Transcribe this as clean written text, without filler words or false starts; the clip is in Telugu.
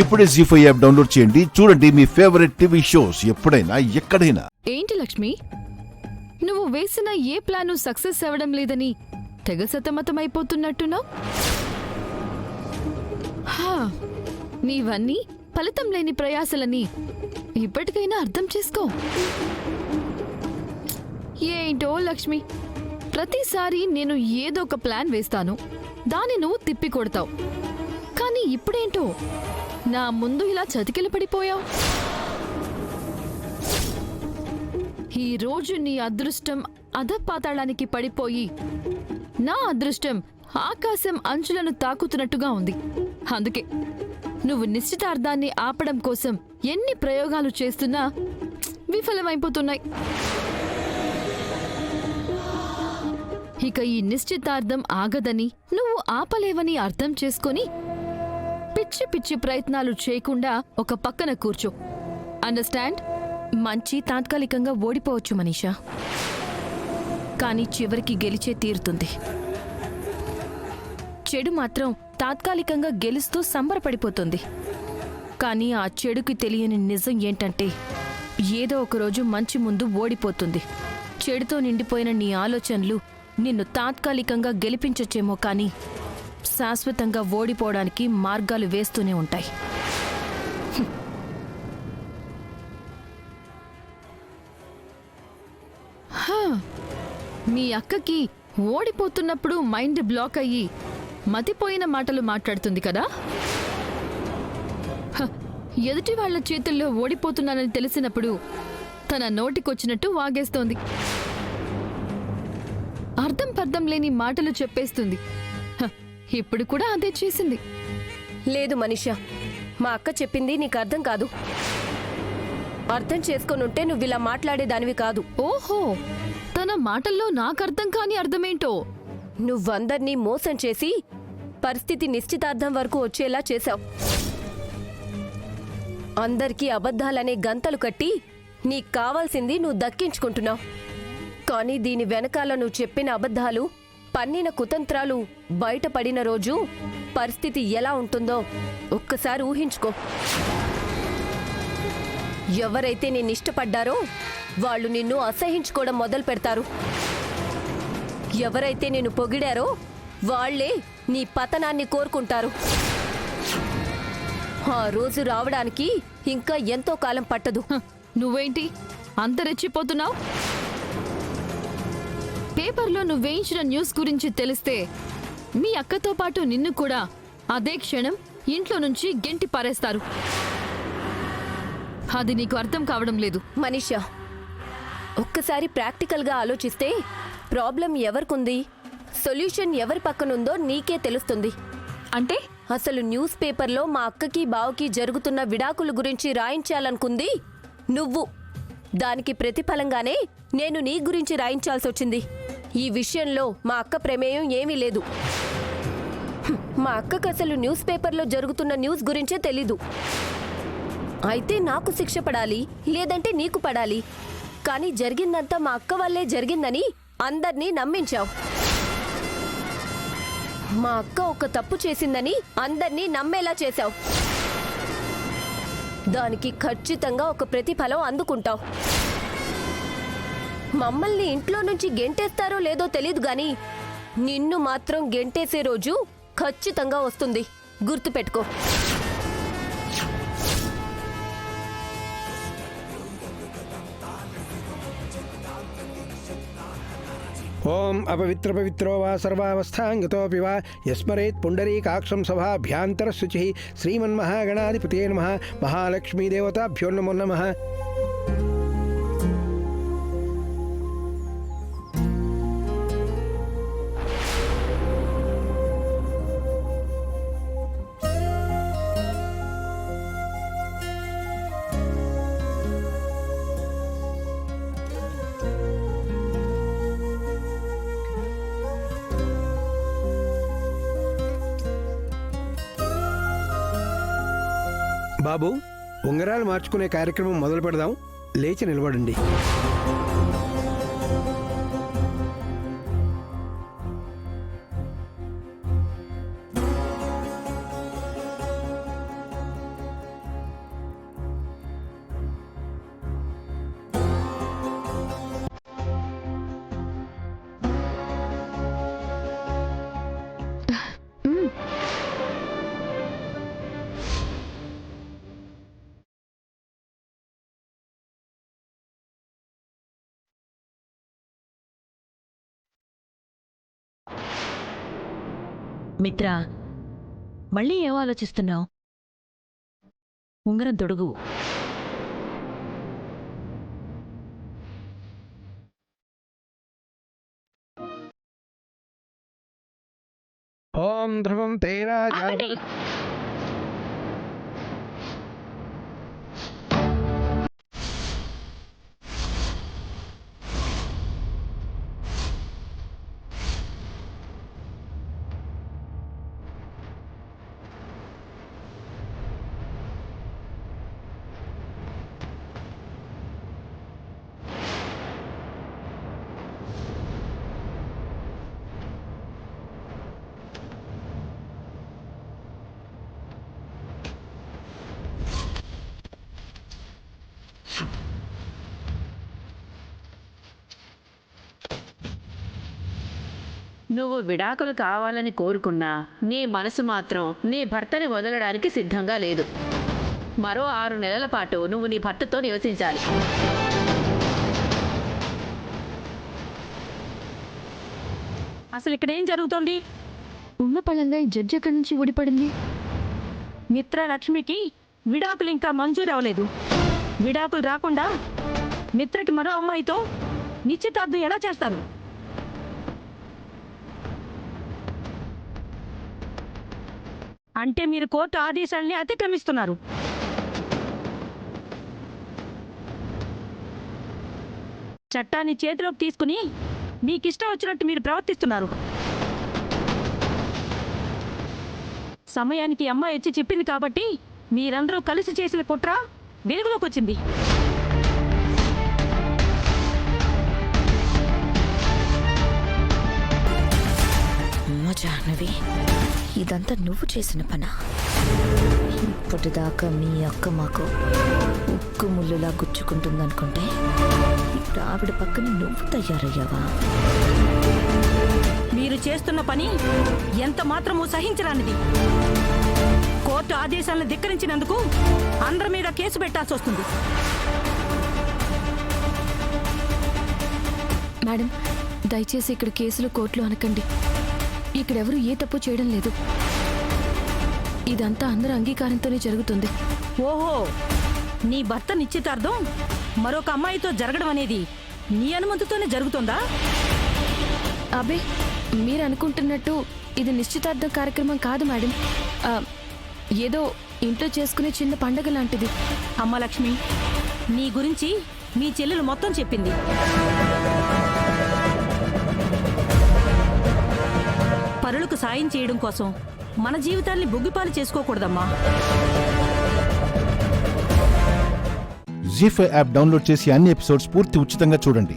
ఇప్పుడే జీ5 యాప్ డౌన్లోడ్ చేయండి. చూడండి మీ ఫేవరెట్ టీవీ షోస్ ఎప్పుడైనా ఎక్కడైనా. ఏంటి లక్ష్మి, నువ్వు వేసిన ఏ ప్లాను సక్సెస్ అవ్వడం లేదని తెగ సతమతమైపోతున్నట్టున్నావు. నీవన్నీ ఫలితం లేని ప్రయాసలని ఇప్పటికైనా అర్థం చేసుకో. ఏంటో లక్ష్మి, ప్రతిసారి నేను ఏదో ఒక ప్లాన్ వేస్తాను, దాన్ని నువ్వు తిప్పి కొడతావు. కానీ ఇప్పుడేంటో నా ముందు ఇలా చతికిల పడిపోయావు. ఈ రోజు నీ అదృష్టం అధపాతాళానికి పడిపోయి నా అదృష్టం ఆకాశం అంచులను తాకుతున్నట్టుగా ఉంది. అందుకే నువ్వు నిశ్చితార్థాన్ని ఆపడం కోసం ఎన్ని ప్రయోగాలు చేస్తున్నా విఫలమైపోతున్నాయి. ఇక ఈ నిశ్చితార్థం ఆగదని, నువ్వు ఆపలేవని అర్థం చేసుకొని పిచ్చి పిచ్చి ప్రయత్నాలు చేయకుండా ఒక పక్కన కూర్చో. అండర్స్టాండ్? మంచి తాత్కాలికంగా ఓడిపోవచ్చు మనీషా, కానీ చివరికి గెలిచే తీరుతుంది. చెడు మాత్రం తాత్కాలికంగా గెలుస్తూ సంబరపడిపోతుంది. కానీ ఆ చెడుకి తెలియని నిజం ఏంటంటే ఏదో ఒకరోజు మంచి ముందు ఓడిపోతుంది. చెడుతో నిండిపోయిన నీ ఆలోచనలు నిన్ను తాత్కాలికంగా గెలిపించొచ్చేమో కానీ శాశ్వతంగా ఓడిపోవడానికి మార్గాలు వేస్తూనే ఉంటాయి. మీ అక్కకి ఓడిపోతున్నప్పుడు మైండ్ బ్లాక్ అయ్యి మతిపోయిన మాటలు మాట్లాడుతుంది కదా. ఎదుటి వాళ్ల చేతుల్లో ఓడిపోతున్నానని తెలిసినప్పుడు తన నోటికొచ్చినట్టు వాగేస్తోంది. అర్థం పర్థం లేని మాటలు చెప్పేస్తుంది. ఇప్పుడు కూడా అదే చేసింది. లేదు మనీషా, మా అక్క చెప్పింది నీకు అర్థం కాదు. అర్థం చేసుకొనుంటే నువ్విలా మాట్లాడేదానివి కాదు. ఓహో, తన మాటల్లో నాకర్థం కాని అర్థమేంటో. నువ్వందర్నీ మోసం చేసి పరిస్థితి నిశ్చితార్థం వరకు వచ్చేలా చేశావు. అందరికీ అబద్ధాలనే గంతలు కట్టి నీకు కావాల్సింది నువ్వు దక్కించుకుంటున్నావు. కానీ దీని వెనకాల నువ్వు చెప్పిన అబద్ధాలు, పన్నిన కుతంత్రాలు బయటపడిన రోజు పరిస్థితి ఎలా ఉంటుందో ఒక్కసారి ఊహించుకో. ఎవరైతే నిన్నిష్టపడ్డారో వాళ్ళు నిన్ను అసహించుకోవడం మొదలు పెడతారు. ఎవరైతే నిన్ను పొగిడారో వాళ్లే నీ పతనాన్ని కోరుకుంటారు. ఆ రోజు రావడానికి ఇంకా ఎంతో కాలం పట్టదు. నువ్వేంటి అంత రెచ్చిపోతున్నావు? పేపర్లో నువ్వేయించిన న్యూస్ గురించి తెలిస్తే మీ అక్కతో పాటు నిన్ను కూడా అదే క్షణం ఇంట్లో నుంచి గెంటి పారేస్తారు. అది నీకు అర్థం కావడం లేదు. మనీషా, ఒక్కసారి ప్రాక్టికల్గా ఆలోచిస్తే ప్రాబ్లం ఎవరికుంది, సొల్యూషన్ ఎవరి పక్కనుందో నీకే తెలుస్తుంది. అంటే అసలు న్యూస్ పేపర్లో మా అక్కకి బావకి జరుగుతున్న విడాకుల గురించి రాయించాలనుకుంది నువ్వు. దానికి ప్రతిఫలంగానే నేను నీ గురించి రాయించాల్సొచ్చింది. ఈ విషయంలో మా అక్క ప్రమేయం ఏమీ లేదు. మా అక్కకు అసలు న్యూస్ పేపర్లో జరుగుతున్న న్యూస్ గురించే తెలీదు. అయితే నాకు శిక్ష పడాలి, లేదంటే నీకు పడాలి. కానీ జరిగిందంతా మా అక్క వల్లే జరిగిందని అందర్నీ నమ్మించావు. మా అక్క ఒక తప్పు చేసిందని అందర్నీ నమ్మేలా చేశావు. దానికి ఖచ్చితంగా ఒక ప్రతిఫలం అందుకుంటావు. మమ్మల్ని ఇంట్లో నుంచి గెంటేస్తారో లేదో తెలీదు గాని నిన్ను మాత్రం గెంటేసే రోజు ఖచ్చితంగా వస్తుంది. గుర్తుపెట్టుకో. ఓం అపవిత్ర పవిత్రో వా సర్వావస్థాంగతోపి వా యస్మరేత్ పుండరీకాక్షం సభాభ్యాంతర శుచి శ్రీమన్మహాగణాధిపతే నమః. మహాలక్ష్మీదేవతాభ్యో నమో నమః. బాబు, ఉంగరాలు మార్చుకునే కార్యక్రమం మొదలు పెడదాం. లేచి నిలబడండి. మిత్రా, మళ్ళీ ఏం ఆలోచిస్తున్నావు? ఉంగరం తొడుగు. ఓం ధ్రువం తేరా ఆపండి. నువ్వు విడాకులు కావాలని కోరుకున్నా నీ మనసు మాత్రం నీ భర్తని వదలడానికి సిద్ధంగా లేదు. మరో 6 నెలల పాటు నువ్వు నీ భర్తతో నివసించాలి. అసలు ఇక్కడ ఏం జరుగుతోంది? ఉన్న పళంగా ఈ జడ్జి ఎక్కడి నుంచి ఊడిపడింది? మిత్ర లక్ష్మికి విడాకులు ఇంకా మంజూరు అవ్వలేదు. విడాకులు రాకుండా మిత్రకి మరో అమ్మాయితో నిశ్చితార్థం ఎలా చేస్తారు? అంటే మీరు కోర్టు ఆదేశాలని అతిక్రమిస్తున్నారు. చట్టాన్ని చేతిలోకి తీసుకుని మీకిష్టం వచ్చినట్టు మీరు ప్రవర్తిస్తున్నారు. సమయానికి అమ్మాయి వచ్చి చెప్పింది కాబట్టి మీరందరూ కలిసి చేసిన కుట్ర వెలుగులోకి వచ్చింది. అమ్మ జాహ్నవి, ఇదంతా నువ్వు చేసిన పనా? ఇప్పటిదాకా మీ అక్క మాకు ఉక్కు ముళ్ళులా గుచ్చుకుంటుందనుకుంటే ఇప్పుడు ఆవిడ పక్కన నువ్వు తయారయ్యావా? మీరు చేస్తున్న పని ఎంత మాత్రమూ సహించరానిది. కోర్టు ఆదేశాలను ధిక్కరించినందుకు అందరి మీద కేసు పెట్టాల్సి వస్తుంది. మేడం, దయచేసి ఇక్కడ కేసులు కోర్టులు అనకండి. ఇక్కడెవరూ ఏ తప్పు చేయడం లేదు. ఇదంతా అందరి అంగీకారంతోనే జరుగుతుంది. ఓహో, నీ భర్త నిశ్చితార్థం మరొక అమ్మాయితో జరగడం అనేది నీ అనుమతితోనే జరుగుతుందా? అబ్బే, మీరు అనుకుంటున్నట్టు ఇది నిశ్చితార్థం కార్యక్రమం కాదు మేడం. ఏదో ఇంట్లో చేసుకునే చిన్న పండగ లాంటిది. అమ్మ లక్ష్మి, నీ గురించి మీ చెల్లెలు మొత్తం చెప్పింది. పరులకు సాయం చేయడం కోసం మన జీవితాల్ని బొగ్గిపాలు చేసుకోకూడదమ్మా. జీ5 యాప్ డౌన్లోడ్ చేసి అన్ని ఎపిసోడ్స్ పూర్తి ఉచితంగా చూడండి.